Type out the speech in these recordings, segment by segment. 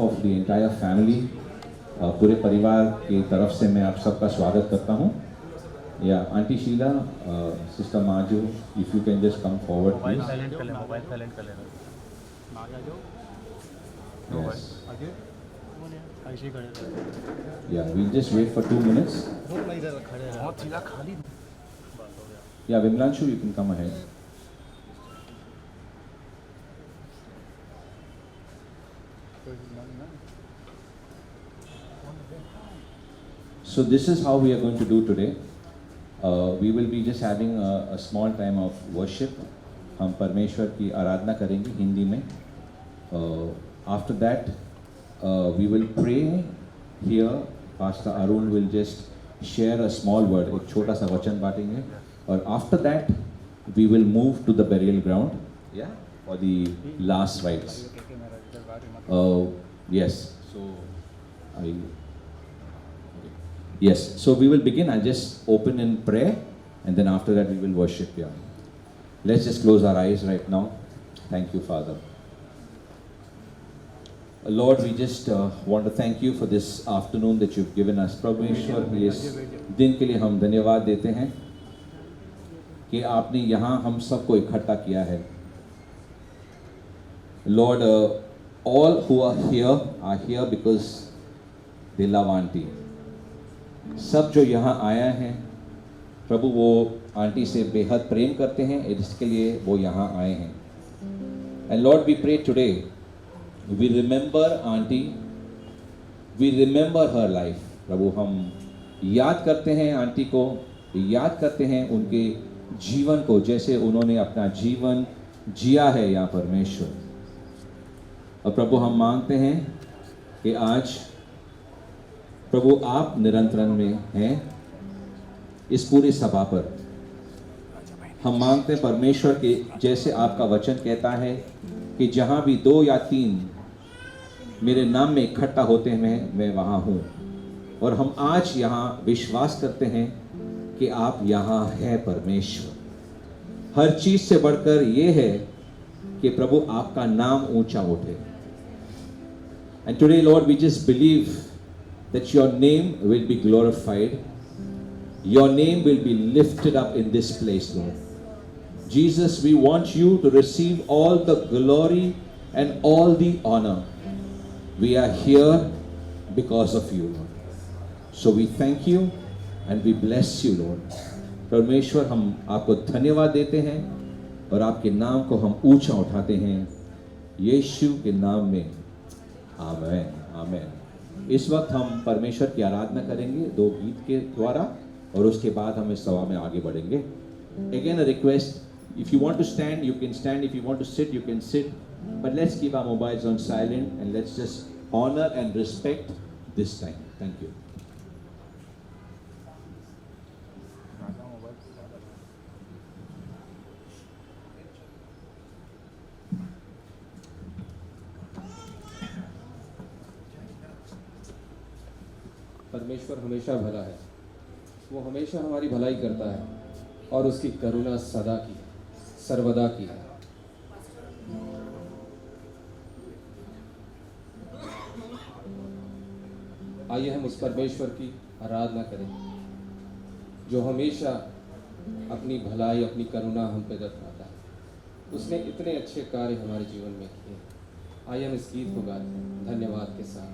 Of the entire family, पूरे परिवार की तरफ से मैं आप सबका स्वागत करता हूँ। या aunty Sheela, sister Maju, if you can just come forward mobile please. Silent कर ले, मोबाइल साइलेंट कर लेना। Yes. ऐसे ही खड़े रहो। Yeah, we'll just wait for 2 minutes. बहुत सीधा खाली। Yeah, Vimlanshu, you can come ahead. So this is how we are going to do today. We will be just having a small time of worship. हम परमेश्वर की आराधना करेंगे हिंदी में. After that, we will pray here. Pastor Arun will just share a small word, एक छोटा सा वचन बांटेंगे. और after that, we will move to the burial ground. Yeah, for the last rites. Yes. Yes, so we will begin. I'll just open in prayer, and then after that we will worship. Yeah. Let's just close our eyes right now. Thank you, Father. Lord, we just want to thank you for this afternoon that you've given us. प्रभु ईश्वर, इस दिन के लिए हम धन्यवाद देते हैं कि आपने यहाँ हम सबको इकट्ठा किया है. Lord, all who are here because they love Auntie. सब जो यहाँ आया हैं प्रभु, वो आंटी से बेहद प्रेम करते हैं, इसके लिए वो यहाँ आए हैं. And Lord, we pray today, we remember Auntie, we remember her life. प्रभु, हम याद करते हैं आंटी को, याद करते हैं उनके जीवन को, जैसे उन्होंने अपना जीवन जिया है यहाँ परमेश्वर. और प्रभु, हम मांगते हैं कि आज प्रभु आप निरंतरण में हैं इस पूरी सभा पर. हम मांगते हैं परमेश्वर के, जैसे आपका वचन कहता है कि जहाँ भी 2 या 3 मेरे नाम में इकट्ठा होते हैं मैं वहाँ हूँ. और हम आज यहाँ विश्वास करते हैं कि आप यहाँ हैं परमेश्वर. हर चीज़ से बढ़कर ये है कि प्रभु आपका नाम ऊंचा उठे. And today, Lord, we just believe that your name will be glorified. Your name will be lifted up in this place, Lord. Jesus, we want you to receive all the glory and all the honor. We are here because of you, Lord. So we thank you and we bless you, Lord. परमेश्वर, हम आपको धन्यवाद देते हैं और आपके नाम को हम ऊंचा उठाते हैं यीशु के नाम में. आमेन, आमेन. इस वक्त हम परमेश्वर की आराधना करेंगे 2 गीत के द्वारा और उसके बाद हम इस सभा में आगे बढ़ेंगे. Again a request, if you want to stand you can stand, if you want to sit you can sit, but let's keep our mobiles on silent and let's just honor and respect this time. Thank you. परमेश्वर हमेशा भला है, वो हमेशा हमारी भलाई करता है और उसकी करुणा सदा की सर्वदा की है. आइए हम उस परमेश्वर की आराधना करें जो हमेशा अपनी भलाई, अपनी करुणा हम पे दर्शाता है. उसने इतने अच्छे कार्य हमारे जीवन में किए. आइए हम इस गीत को गाते हैं धन्यवाद के साथ.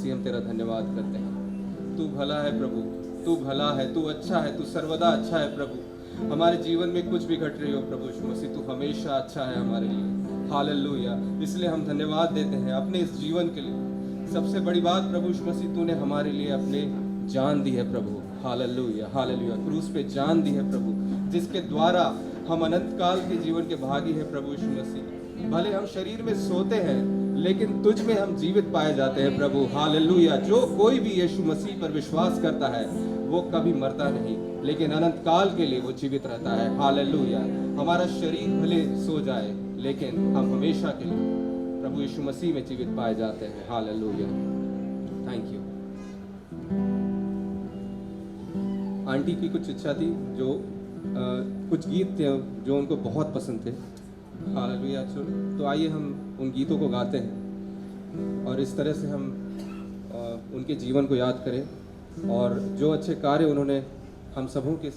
मसीह हम तेरा धन्यवाद करते हैं। तू भला है प्रभु, तू भला है, तू अच्छा है, तू सर्वदा अच्छा है प्रभु। हमारे जीवन में कुछ भी घट रही हो प्रभु यीशु मसीह, तू हमेशा अच्छा है हमारे लिए। हालेलुया। इसलिए हम धन्यवाद देते हैं अपने इस जीवन के लिए। सबसे बड़ी बात प्रभु यीशु मसीह, तूने हमारे लिए अपने जान दी है प्रभु। Hallelujah hallelujah. क्रूस पे जान दी है प्रभु, जिसके द्वारा हम अनंत काल के जीवन के भागी हैं प्रभु यीशु मसीह। भले हम शरीर में सोते हैं, लेकिन तुझ में हम जीवित पाए जाते हैं प्रभु। हालेलुया। जो कोई भी यीशु मसीह पर विश्वास करता है वो कभी मरता नहीं, लेकिन अनंत काल के लिए वो जीवित रहता है। हालेलुया। हमारा शरीर भले सो जाए, लेकिन हम हमेशा के लिए प्रभु यीशु मसीह में जीवित पाए जाते हैं। हालेलुया। Thank you. आंटी की कुछ इच्छा थी, जो कुछ गीत थे जो उनको बहुत पसंद थे। हालेलुया। तो आइए हम उन गीतों को गाते हैं और इस तरह से हम उनके जीवन को याद करें और जो अच्छे कार्य उन्होंने हम सबों के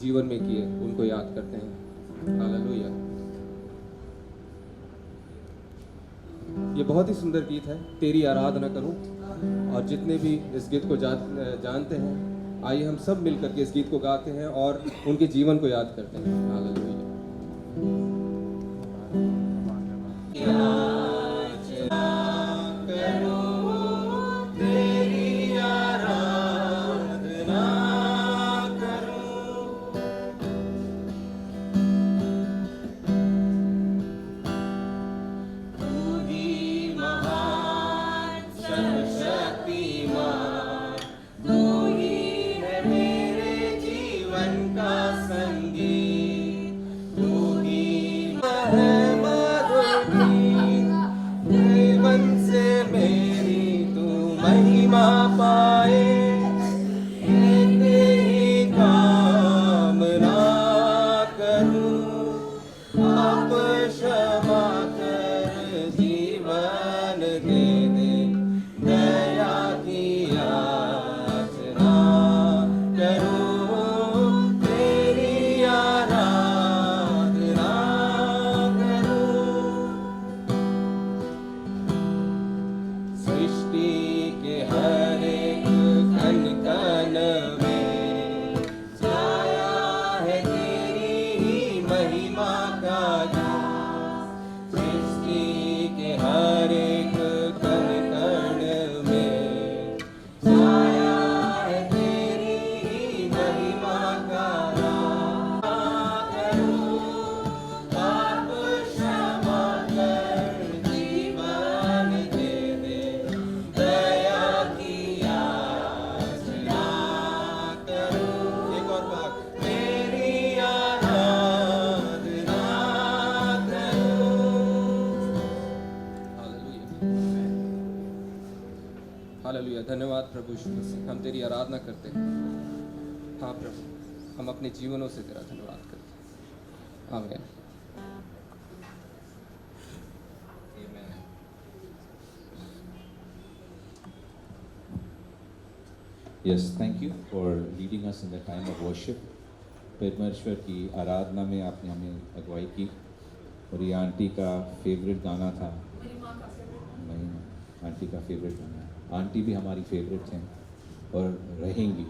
जीवन में किए उनको याद करते हैं। हालेलुया। ये बहुत ही सुंदर गीत है, तेरी आराधना करूं। और जितने भी इस गीत को जानते हैं, आइए हम सब मिलकर के इस गीत को गाते हैं और उनके जीवन को याद करते हैं। हालेलुया। हालेलुया। धन्यवाद प्रभु यीशु मसीह, हम तेरी आराधना करते हैं। हाँ प्रभु, हम अपने जीवनों से तेरा धन्यवाद करते हैं। आमीन। Yes, thank you for leading us in the time of worship. परमेश्वर की आराधना में आपने हमें अगुवाई की और ये आंटी का फेवरेट गाना था। नहीं, आंटी का फेवरेट गाना। आंटी भी हमारी फेवरेट हैं और रहेंगी।